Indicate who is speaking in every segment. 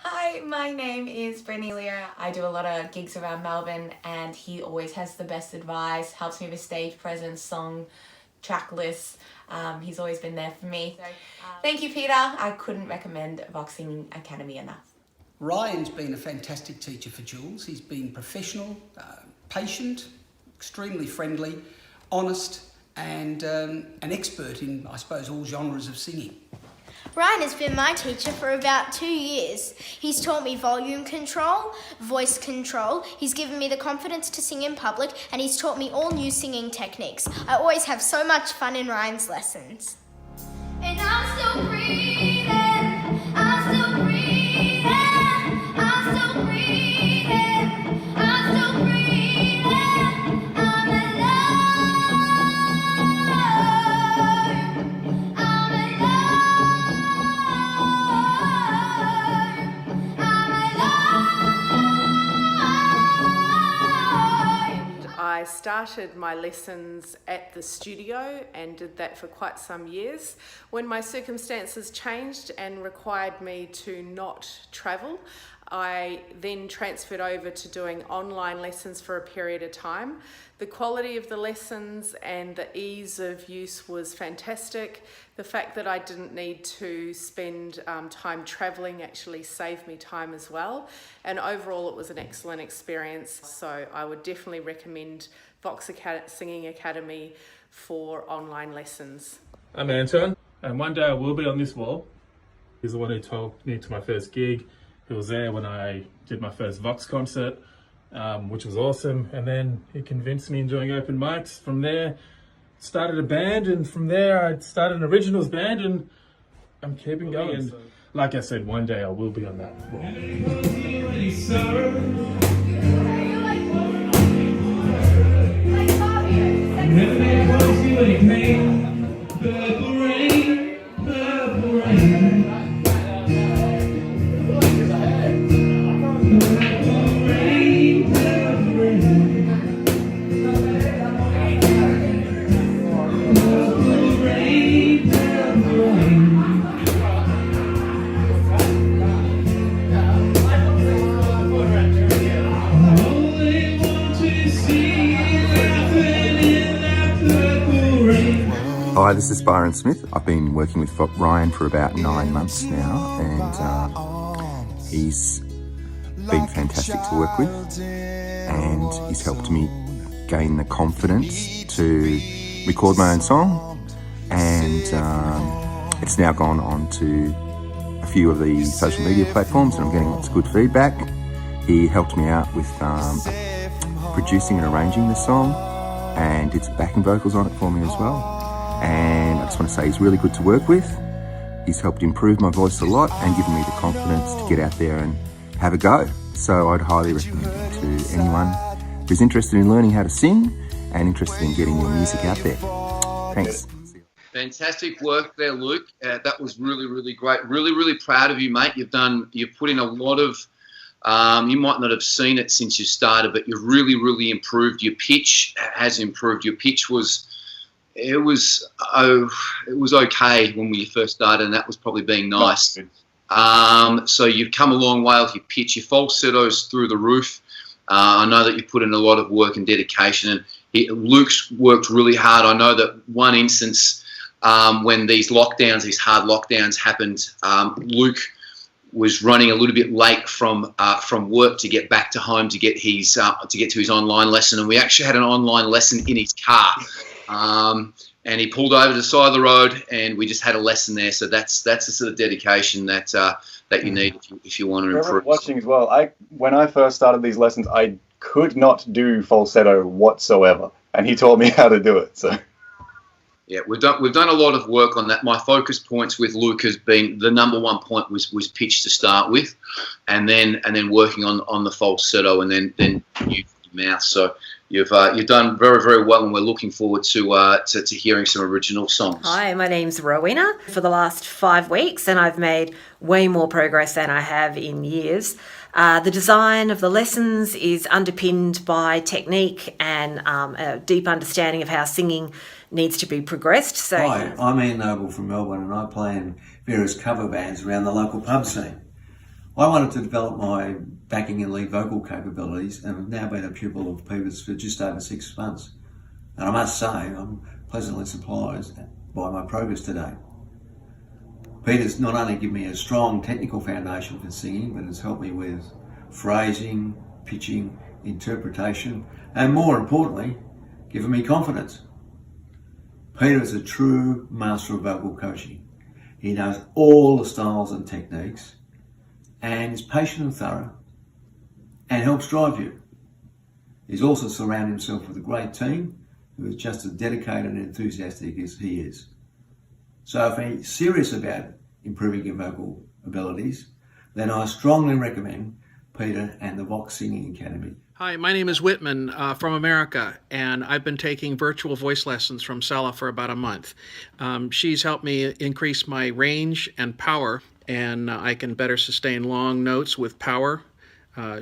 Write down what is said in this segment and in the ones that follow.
Speaker 1: Hi, my name is Bernelia. I do a lot of gigs around Melbourne, and he always has the best advice, helps me with stage presence, song, track lists. He's always been there for me. So, thank you, Peter. I couldn't recommend Vox Singing Academy enough.
Speaker 2: Ryan's been a fantastic teacher for Jules. He's been professional, patient, extremely friendly, honest, and an expert in, I suppose, all genres of singing.
Speaker 3: Ryan has been my teacher for about 2 years. He's taught me volume control, voice control, he's given me the confidence to sing in public, and he's taught me all new singing techniques. I always have so much fun in Ryan's lessons. And I'm still breathing, I'm still breathing, I'm still breathing, I'm still breathing, I'm alive, I'm
Speaker 4: I started my lessons at the studio and did that for quite some years. When my circumstances changed and required me to not travel, I then transferred over to doing online lessons for a period of time. The quality of the lessons and the ease of use was fantastic. The fact that I didn't need to spend time travelling actually saved me time as well. And overall it was an excellent experience. So I would definitely recommend Vox Singing Academy for online lessons.
Speaker 5: I'm Anton, and one day I will be on this wall. He's the one who told me to my first gig. He was there when I did my first Vox concert, which was awesome. And then he convinced me in doing open mics. From there, started a band, and from there I started an originals band, and I'm keeping going. And like I said, one day I will be on that wall.
Speaker 6: Hi, this is Byron Smith. I've been working with Ryan for about 9 months now, and he's been fantastic to work with, and he's helped me gain the confidence to record my own song, and it's now gone on to a few of the social media platforms, and I'm getting lots of good feedback. He helped me out with producing and arranging the song, and did some backing vocals on it for me as well. And I just want to say he's really good to work with. He's helped improve my voice a lot and given me the confidence to get out there and have a go. So I'd highly recommend him to anyone who's interested in learning how to sing and interested in getting your music out there. Thanks.
Speaker 7: Fantastic work there, Luke. That was really, really great. Really, really proud of you, mate. You've put in a lot of, you might not have seen it since you started, but you've really, really improved. Your pitch has improved. Your pitch was okay when we first started, and that was probably being nice. So you've come a long way with your pitch. Your falsetto's through the roof. I know that you put in a lot of work and dedication, and Luke's worked really hard. I know that one instance when these hard lockdowns happened, Luke was running a little bit late from work to get back to home to get to his online lesson, and we actually had an online lesson in his car. And he pulled over to the side of the road, and we just had a lesson there. So that's the sort of dedication that you need if you want to improve.
Speaker 8: Watching as well. When I first started these lessons, I could not do falsetto whatsoever, and he taught me how to do it. So
Speaker 7: yeah, we've done a lot of work on that. My focus points with Luke has been, the number one point was pitch to start with, and then working on the falsetto, and then your mouth. So you've done very, very well, and we're looking forward to hearing some original songs.
Speaker 9: Hi, my name's Rowena. For the last 5 weeks, and I've made way more progress than I have in years. The design of the lessons is underpinned by technique and a deep understanding of how singing needs to be progressed. So,
Speaker 10: hi, I'm Ian Noble from Melbourne, and I play in various cover bands around the local pub scene. I wanted to develop my backing and lead vocal capabilities, and have now been a pupil of Peter's for just over 6 months. And I must say, I'm pleasantly surprised by my progress today. Peter's not only given me a strong technical foundation for singing, but has helped me with phrasing, pitching, interpretation, and more importantly, given me confidence. Peter is a true master of vocal coaching. He knows all the styles and techniques, and is patient and thorough, and helps drive you. He's also surrounded himself with a great team who is just as dedicated and enthusiastic as he is. So if you're serious about improving your vocal abilities, then I strongly recommend Peter and the Vox Singing Academy.
Speaker 11: Hi, my name is Whitman from America, and I've been taking virtual voice lessons from Sala for about a month. She's helped me increase my range and power, and I can better sustain long notes with power.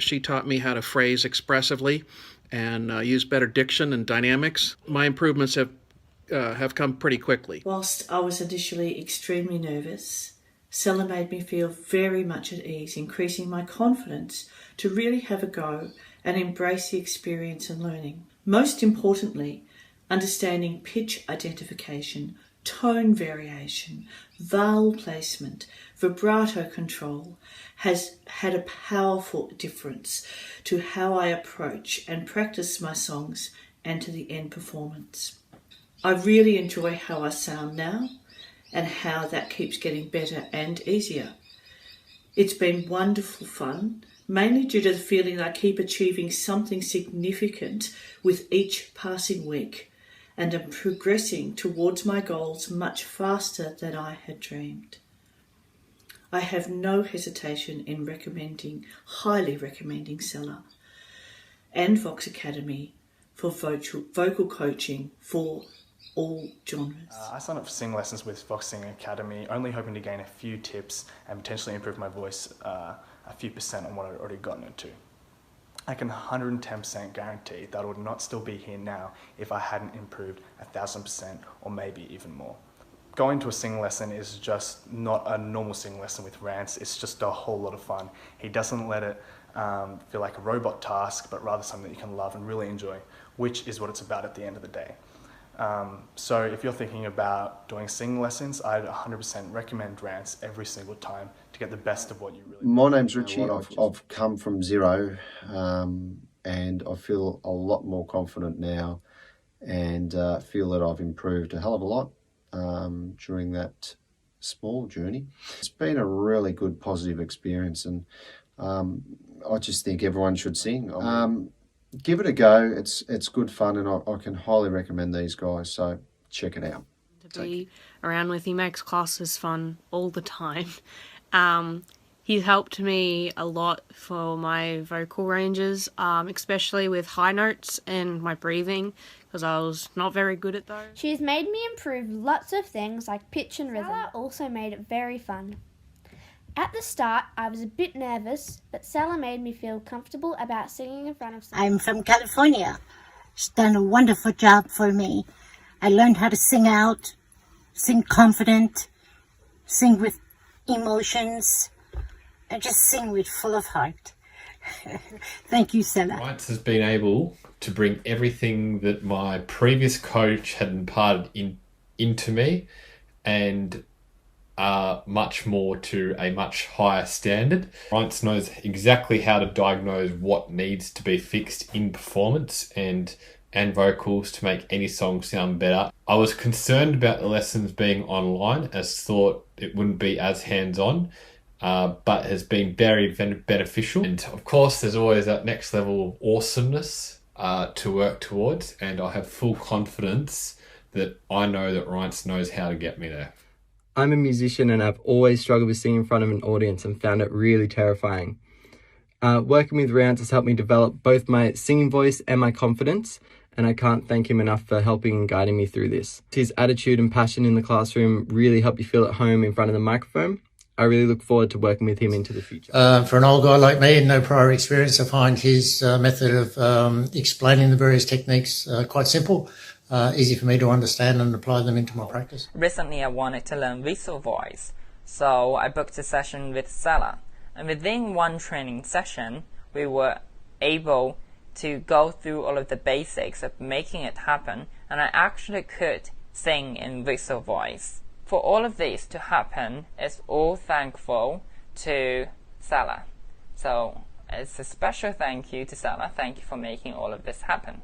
Speaker 11: She taught me how to phrase expressively and use better diction and dynamics. My improvements have come pretty quickly.
Speaker 12: Whilst I was initially extremely nervous, Sala made me feel very much at ease, increasing my confidence to really have a go and embrace the experience and learning. Most importantly, understanding pitch identification, tone variation, vowel placement, vibrato control has had a powerful difference to how I approach and practice my songs and to the end performance. I really enjoy how I sound now and how that keeps getting better and easier. It's been wonderful fun, mainly due to the feeling that I keep achieving something significant with each passing week, and am progressing towards my goals much faster than I had dreamed. I have no hesitation in highly recommending Sala and Vox Academy for vocal coaching for all genres.
Speaker 13: I signed up for singing lessons with Vox Singing Academy, only hoping to gain a few tips and potentially improve my voice a few percent on what I'd already gotten it to. I can 110% guarantee that I would not still be here now if I hadn't improved 1,000% or maybe even more. Going to a singing lesson is just not a normal singing lesson with Rance, it's just a whole lot of fun. He doesn't let it feel like a robot task, but rather something that you can love and really enjoy, which is what it's about at the end of the day. So if you're thinking about doing singing lessons, I'd 100% recommend Rance every single time to get the best of what you really
Speaker 14: My name's Richie. I've come from zero, and I feel a lot more confident now, and feel that I've improved a hell of a lot during that small journey. It's been a really good positive experience, and I just think everyone should sing. Give it a go. It's good fun, and I can highly recommend these guys, so check it out.
Speaker 15: To be around with, he makes classes fun all the time. He's helped me a lot for my vocal ranges, especially with high notes and my breathing, because I was not very good at those.
Speaker 16: She's made me improve lots of things like pitch and rhythm. Sala also made it very fun. At the start, I was a bit nervous, but Sala made me feel comfortable about singing in front of someone.
Speaker 17: I'm from California. She's done a wonderful job for me. I learned how to sing out, sing confident, sing with emotions, and just sing with full of heart. Thank you, Sala.
Speaker 18: Rance has been able to bring everything that my previous coach had imparted into me, and much more to a much higher standard. Rance knows exactly how to diagnose what needs to be fixed in performance and vocals to make any song sound better. I was concerned about the lessons being online, as thought it wouldn't be as hands-on, but has been very beneficial. And of course, there's always that next level of awesomeness to work towards, and I have full confidence that I know that Rance knows how to get me there.
Speaker 19: I'm a musician, and I've always struggled with singing in front of an audience and found it really terrifying. Working with Rance has helped me develop both my singing voice and my confidence, and I can't thank him enough for helping and guiding me through this. His attitude and passion in the classroom really help you feel at home in front of the microphone. I really look forward to working with him into the future.
Speaker 20: For an old guy like me and no prior experience, I find his method of explaining the various techniques quite simple. Easy for me to understand and apply them into my practice.
Speaker 21: Recently I wanted to learn visual voice, so I booked a session with Sala, And within one training session, we were able to go through all of the basics of making it happen, and I actually could sing in whistle voice. For all of this to happen, it's all thankful to Salah. So it's a special thank you to Salah. Thank you for making all of this happen.